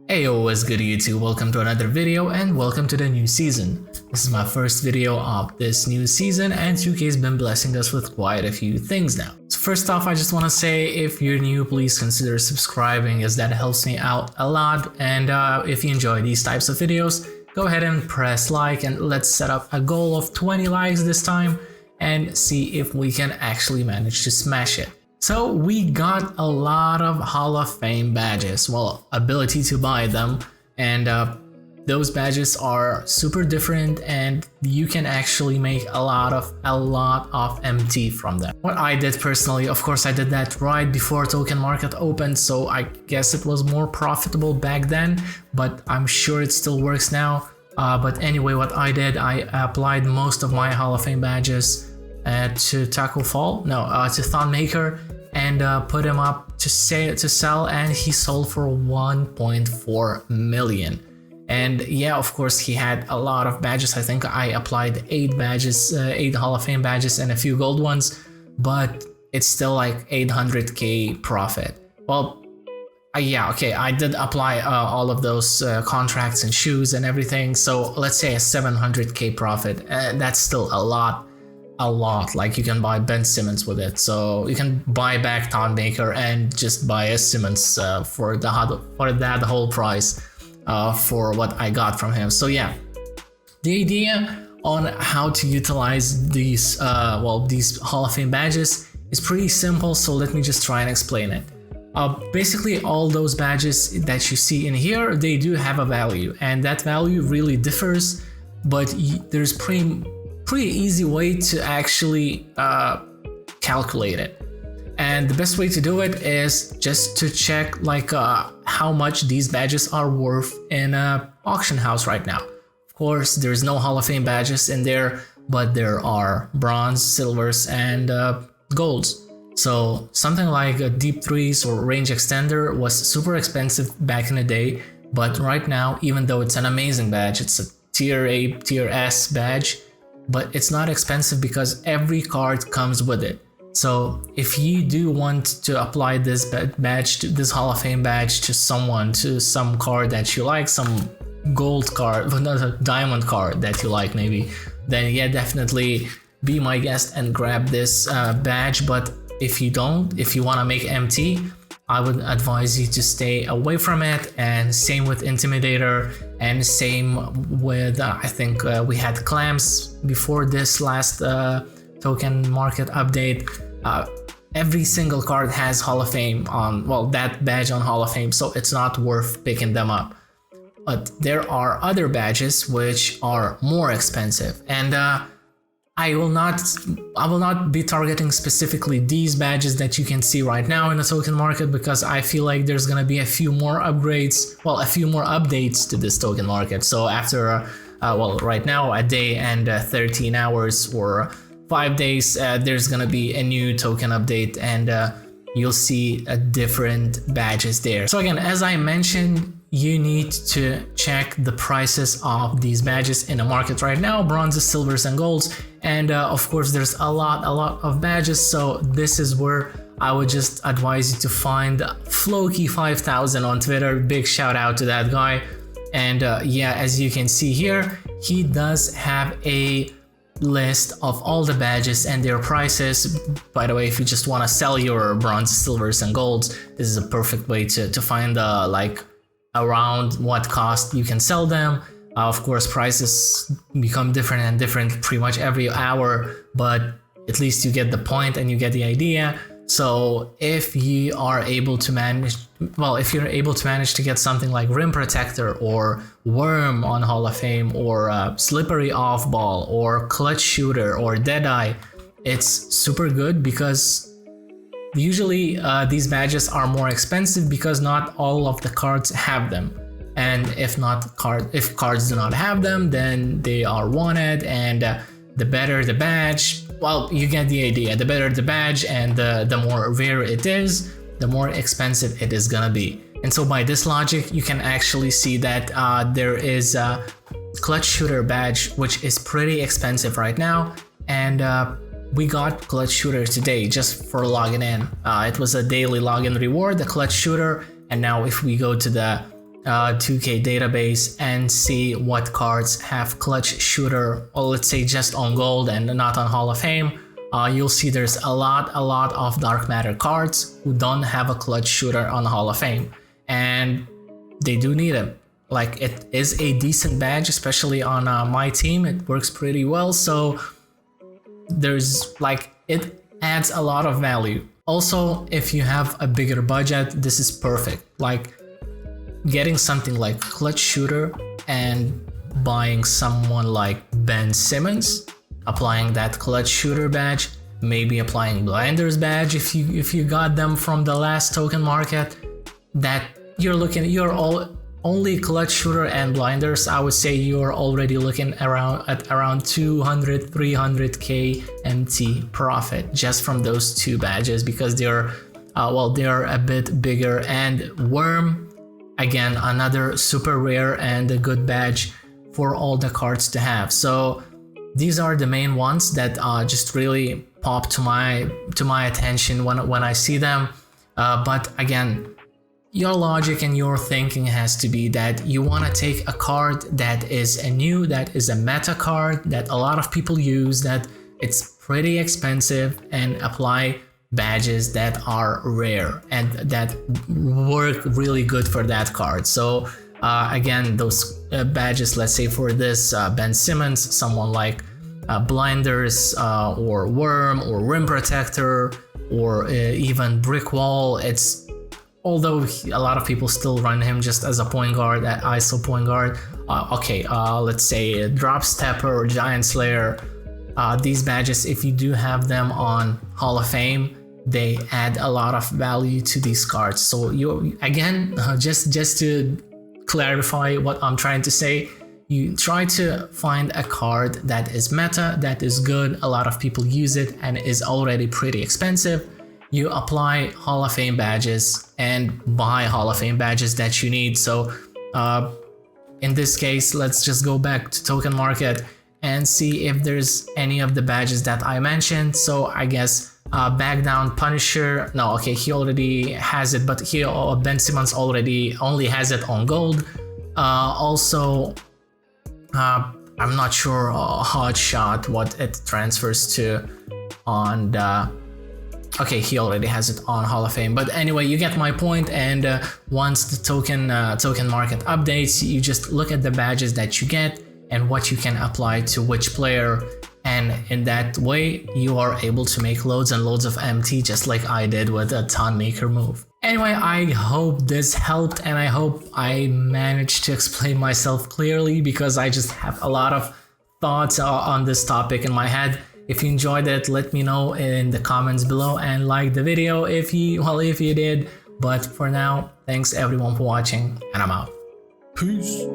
Heyo, what's good YouTube? Welcome to another video and welcome to the new season. This is my first video of this new season and 2K's been blessing us with quite a few things now. So first off, I just want to say if you're new, please consider subscribing as that helps me out a lot, and if you enjoy these types of videos, go ahead and press like and let's set up a goal of 20 likes this time and see if we can actually manage to smash it. So we got a lot of Hall of Fame badges, well, ability to buy them, and those badges are super different and you can actually make a lot of MT from them. What I did personally, of course I did that right before token market opened, so I guess it was more profitable back then, but I'm sure it still works now. But anyway, what I did, I applied most of my Hall of Fame badges to Thonmaker and put him up to sell, and he sold for 1.4 million. And yeah, of course he had a lot of badges. I think I applied 8 Hall of Fame badges and a few gold ones, but it's still like 800k profit. Well, yeah, okay, I did apply all of those contracts and shoes and everything, so let's say a 700k profit. That's still a lot. Like you can buy Ben Simmons with it, so you can buy back Thonmaker and just buy a Simmons for that whole price for what I got from him. So yeah, the idea on how to utilize these Hall of Fame badges is pretty simple, so let me just try and explain it. Basically all those badges that you see in here, they do have a value, and that value really differs, but there's pretty easy way to actually calculate it. And the best way to do it is just to check like how much these badges are worth in a auction house right now. Of course, there's no Hall of Fame badges in there, but there are bronze, silvers, and golds. So something like a deep threes or range extender was super expensive back in the day, but right now, even though it's an amazing badge, it's a tier A, tier S badge, but it's not expensive because every card comes with it. So if you do want to apply this badge, this Hall of Fame badge to some card that you like, some gold card, not a diamond card that you like maybe, then yeah, definitely be my guest and grab this badge. But if you want to make MT, I would advise you to stay away from it, and same with Intimidator, and same with I think we had Clams before this last token market update. Every single card has Hall of Fame on, well, that badge on Hall of Fame, so it's not worth picking them up. But there are other badges which are more expensive, and I will not be targeting specifically these badges that you can see right now in the token market, because I feel like there's gonna be a few more upgrades, well, a few more updates to this token market. So after, right now a day and 13 hours or 5 days, there's gonna be a new token update, and you'll see different badges there. So again, as I mentioned, you need to check the prices of these badges in the market right now, bronzes, silvers, and golds. And of course, there's a lot of badges. So this is where I would just advise you to find Floki5000 on Twitter. Big shout out to that guy. And yeah, as you can see here, he does have a list of all the badges and their prices. By the way, if you just want to sell your bronze, silvers, and golds, this is a perfect way to find like around what cost you can sell them. Of course, prices become different and different pretty much every hour, but at least you get the point and you get the idea. So if you are able to manage, well, if you're able to manage to get something like Rim Protector or Worm on Hall of Fame, or Slippery Off Ball or Clutch Shooter or Deadeye, it's super good, because usually these badges are more expensive because not all of the cards have them. And if cards do not have them, then they are wanted, and the better the badge, well, you get the idea. The better the badge and the more rare it is, the more expensive it is gonna be. And so by this logic, you can actually see that there is a Clutch Shooter badge, which is pretty expensive right now, and we got Clutch Shooter today just for logging in. It was a daily login reward, the Clutch Shooter, and now if we go to the 2K database and see what cards have clutch shooter, or let's say just on gold and not on Hall of Fame, you'll see there's a lot of dark matter cards who don't have a clutch shooter on Hall of Fame, and they do need it. Like, it is a decent badge, especially on my team. It works pretty well, so there's like, it adds a lot of value. Also, if you have a bigger budget, this is perfect. Like, getting something like clutch shooter and buying someone like Ben Simmons, applying that clutch shooter badge, maybe applying blinders badge if you got them from the last token market, that you're all only clutch shooter and blinders. I would say you're already looking at around 200-300k MT profit just from those two badges, because they're a bit bigger. And Worm, again, another super rare and a good badge for all the cards to have. So these are the main ones that just really pop to my attention when I see them. But again, your logic and your thinking has to be that you want to take a card that is that is a meta card that a lot of people use, that it's pretty expensive, and apply badges that are rare and that work really good for that card. So again, those badges, let's say for this Ben Simmons, someone like blinders or Worm or Rim Protector or even Brick Wall, it's, although a lot of people still run him just as a point guard, at ISO point guard. Let's say Drop Stepper or Giant Slayer. These badges, if you do have them on Hall of Fame, they add a lot of value to these cards. So you, again, just to clarify what I'm trying to say, you try to find a card that is meta, that is good, a lot of people use it, and is already pretty expensive. You apply Hall of Fame badges and buy Hall of Fame badges that you need. So in this case, let's just go back to token market and see if there's any of the badges that I mentioned. So I guess Back Down Punisher, no, okay, he already has it, but here Ben Simmons only has it on gold. Also, I'm not sure Hot Shot what it transfers to on the, okay, he already has it on Hall of Fame. But anyway, you get my point. And once the token market updates, you just look at the badges that you get and what you can apply to which player, and in that way you are able to make loads and loads of MT, just like I did with a Ton Maker move. Anyway, I hope this helped, and I hope I managed to explain myself clearly, because I just have a lot of thoughts on this topic in my head. If you enjoyed it, let me know in the comments below, and like the video if you did. But for now, thanks everyone for watching, and I'm out. Peace.